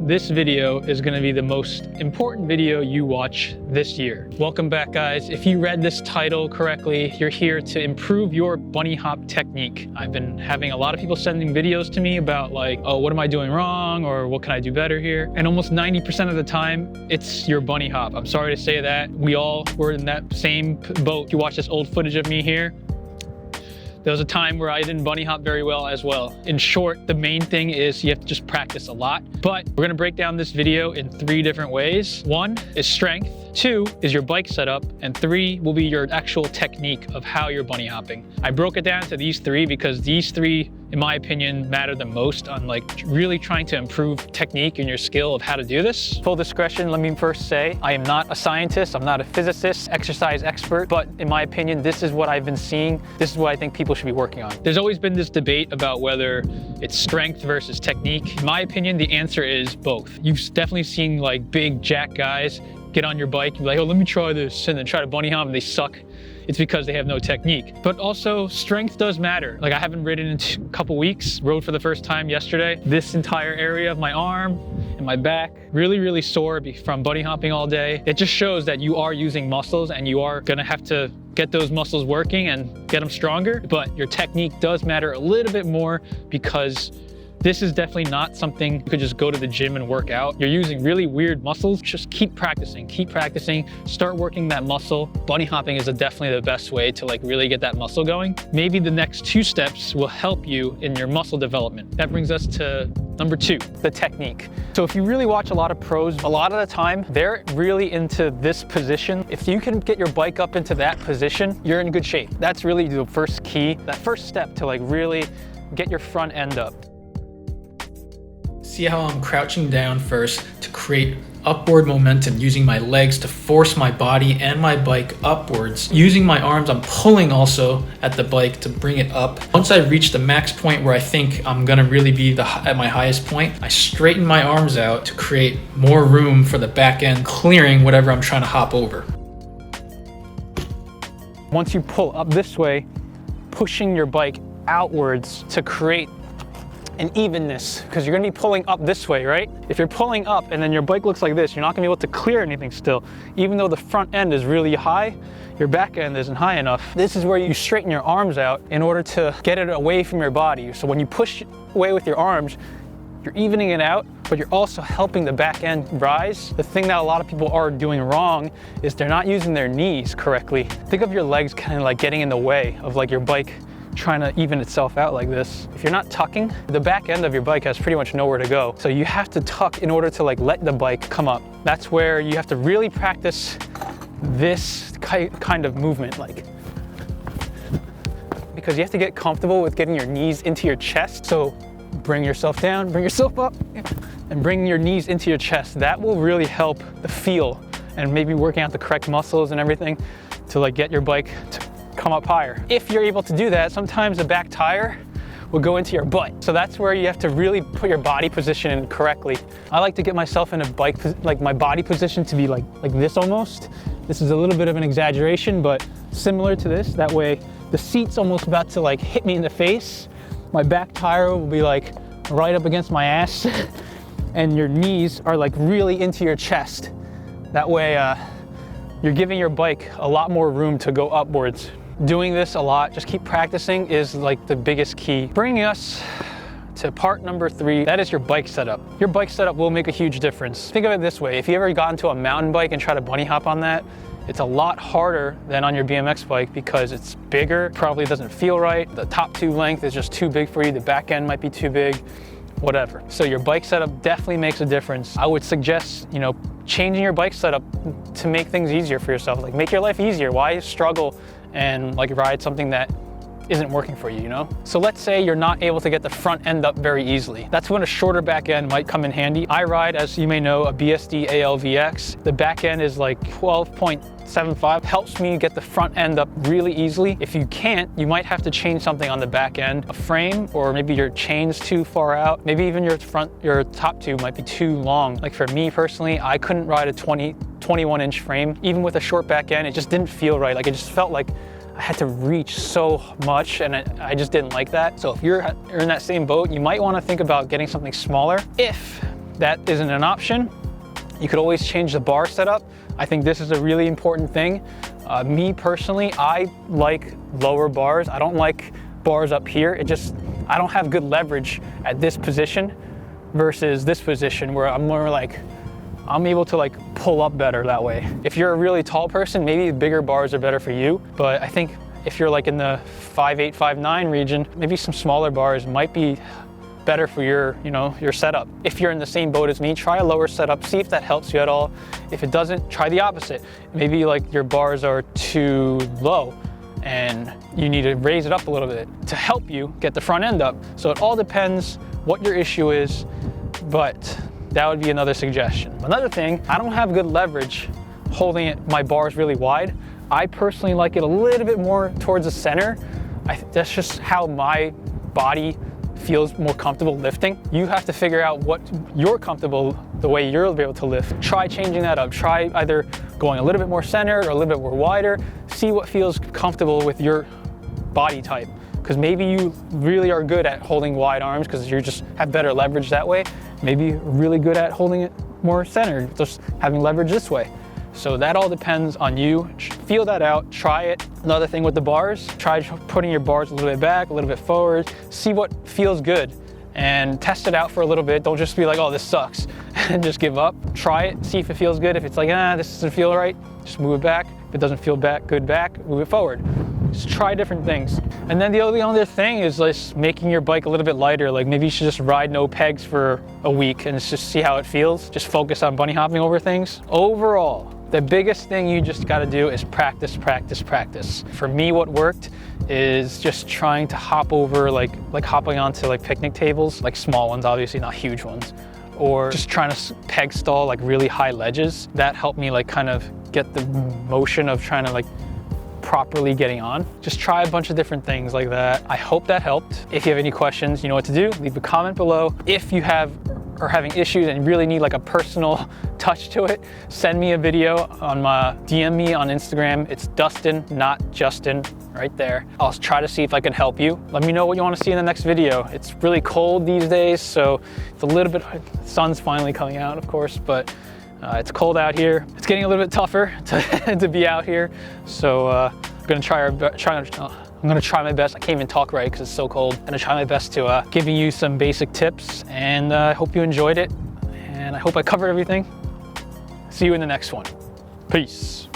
this video is going to be the most important video you watch this year. Welcome back, guys. If you read this title correctly, you're here to improve your bunny hop technique. I've been having a lot of people sending videos to me about like, oh, what am I doing wrong? Or what can I do better here? And almost 90% of the time, it's your bunny hop. I'm sorry to say that. We all were in that same boat. If you watch this old footage of me here, there was a time where I didn't bunny hop very well as well. In short, the main thing is you have to just practice a lot. But we're gonna break down this video in 3 different ways. 1 is strength, 2 is your bike setup, and 3 will be your actual technique of how you're bunny hopping. I broke it down to these 3 because these 3, in my opinion, matter the most on like really trying to improve technique and your skill of how to do this. Full discretion, let me first say, I am not a scientist, I'm not a physicist, exercise expert, but in my opinion, this is what I've been seeing. This is what I think people should be working on. There's always been this debate about whether it's strength versus technique. In my opinion, the answer is both. You've definitely seen like big jack guys get on your bike and be like, oh, let me try this, and then try to bunny hop and they suck. It's because they have no technique. But also, strength does matter. Like, I haven't ridden in a couple weeks, rode for the first time yesterday. This entire area of my arm and my back, really sore from bunny hopping all day. It just shows that you are using muscles and you are gonna have to get those muscles working and get them stronger. But your technique does matter a little bit more because this is definitely not something you could just go to the gym and work out. You're using really weird muscles. Just keep practicing, start working that muscle. Bunny hopping is definitely the best way to like really get that muscle going. Maybe the next 2 steps will help you in your muscle development. That brings us to number 2, the technique. So if you really watch a lot of pros, a lot of the time, they're really into this position. If you can get your bike up into that position, you're in good shape. That's really the first key, that first step to like really get your front end up. See how I'm crouching down first to create upward momentum, using my legs to force my body and my bike upwards. Using my arms, I'm pulling also at the bike to bring it up. Once I reach the max point where I think I'm gonna really be at my highest point, I straighten my arms out to create more room for the back end, clearing whatever I'm trying to hop over. Once you pull up this way, pushing your bike outwards to create an evenness, because you're gonna be pulling up this way, right? If you're pulling up and then your bike looks like this, you're not gonna be able to clear anything still. Even though the front end is really high, your back end isn't high enough. This is where you straighten your arms out in order to get it away from your body. So when you push away with your arms, you're evening it out, but you're also helping the back end rise. The thing that a lot of people are doing wrong is they're not using their knees correctly. Think of your legs kind of like getting in the way of like your bike trying to even itself out like this. If you're not tucking, the back end of your bike has pretty much nowhere to go. So you have to tuck in order to like let the bike come up. That's where you have to really practice this kind of movement, like, because you have to get comfortable with getting your knees into your chest. So bring yourself down, bring yourself up, and bring your knees into your chest. That will really help the feel, and maybe working out the correct muscles and everything to like get your bike to come up higher. If you're able to do that, sometimes the back tire will go into your butt. So that's where you have to really put your body position in correctly. I like to get myself in a bike, like my body position to be like this almost. This is a little bit of an exaggeration, but similar to this. That way the seat's almost about to like hit me in the face. My back tire will be like right up against my ass and your knees are like really into your chest. That way you're giving your bike a lot more room to go upwards. Doing this a lot, just keep practicing, is like the biggest key. Bringing us to part number 3, that is your bike setup. Your bike setup will make a huge difference. Think of it this way, if you ever got into a mountain bike and try to bunny hop on that, it's a lot harder than on your BMX bike because it's bigger, probably doesn't feel right. The top tube length is just too big for you, the back end might be too big, whatever. So your bike setup definitely makes a difference. I would suggest, you know, changing your bike setup to make things easier for yourself. Like, make your life easier. Why struggle and like ride something that isn't working for you, you know? So let's say you're not able to get the front end up very easily. That's when a shorter back end might come in handy. I ride, as you may know, a BSD ALVX. The back end is like 12.75. Helps me get the front end up really easily. If you can't, you might have to change something on the back end, a frame, or maybe your chain's too far out. Maybe even your top tube might be too long. Like for me personally, I couldn't ride a 21-inch frame. Even with a short back end, it just didn't feel right. Like, it just felt like I had to reach so much, and I just didn't like that. So if you're in that same boat, you might want to think about getting something smaller. If that isn't an option, you could always change the bar setup. I think this is a really important thing. Me personally, I like lower bars. I don't like bars up here. I don't have good leverage at this position versus this position where I'm more like, I'm able to like pull up better that way. If you're a really tall person, maybe bigger bars are better for you. But I think if you're like in the 5'8", 5'9" region, maybe some smaller bars might be better for your, your setup. If you're in the same boat as me, try a lower setup, see if that helps you at all. If it doesn't, try the opposite. Maybe like your bars are too low and you need to raise it up a little bit to help you get the front end up. So it all depends what your issue is, but that would be another suggestion. Another thing, I don't have good leverage holding my bars really wide. I personally like it a little bit more towards the center. That's just how my body feels more comfortable lifting. You have to figure out what you're comfortable, the way you'll be able to lift. Try changing that up. Try either going a little bit more centered or a little bit more wider. See what feels comfortable with your body type. Because maybe you really are good at holding wide arms because you just have better leverage that way. Maybe you're really good at holding it more centered, just having leverage this way. So that all depends on you. Feel that out, try it. Another thing with the bars, try putting your bars a little bit back, a little bit forward, see what feels good and test it out for a little bit. Don't just be like, oh, this sucks, and just give up. Try it, see if it feels good. If it's like, this doesn't feel right, just move it back. If it doesn't feel good back, move it forward. Just try different things. And then the only other thing is just making your bike a little bit lighter. Like maybe you should just ride no pegs for a week and just see how it feels. Just focus on bunny hopping over things. Overall, the biggest thing you just gotta do is practice, practice, practice. For me, what worked is just trying to hop over, like hopping onto like picnic tables, like small ones, obviously not huge ones, or just trying to peg stall like really high ledges. That helped me like kind of get the motion of trying to like properly getting on. Just try a bunch of different things like that. I hope that helped. If you have any questions, you know what to do. Leave a comment below. If you are having issues and really need like a personal touch to it, send me a video on DM me on Instagram. It's DustinNotJustin right there. I'll try to see if I can help you. Let me know what you want to see in the next video. It's really cold these days, so it's a little bit, the sun's finally coming out, of course, but it's cold out here. It's getting a little bit tougher to be out here. So I'm gonna try my best. I can't even talk right because it's so cold. I'm gonna try my best to giving you some basic tips, and I hope you enjoyed it. And I hope I covered everything. See you in the next one. Peace.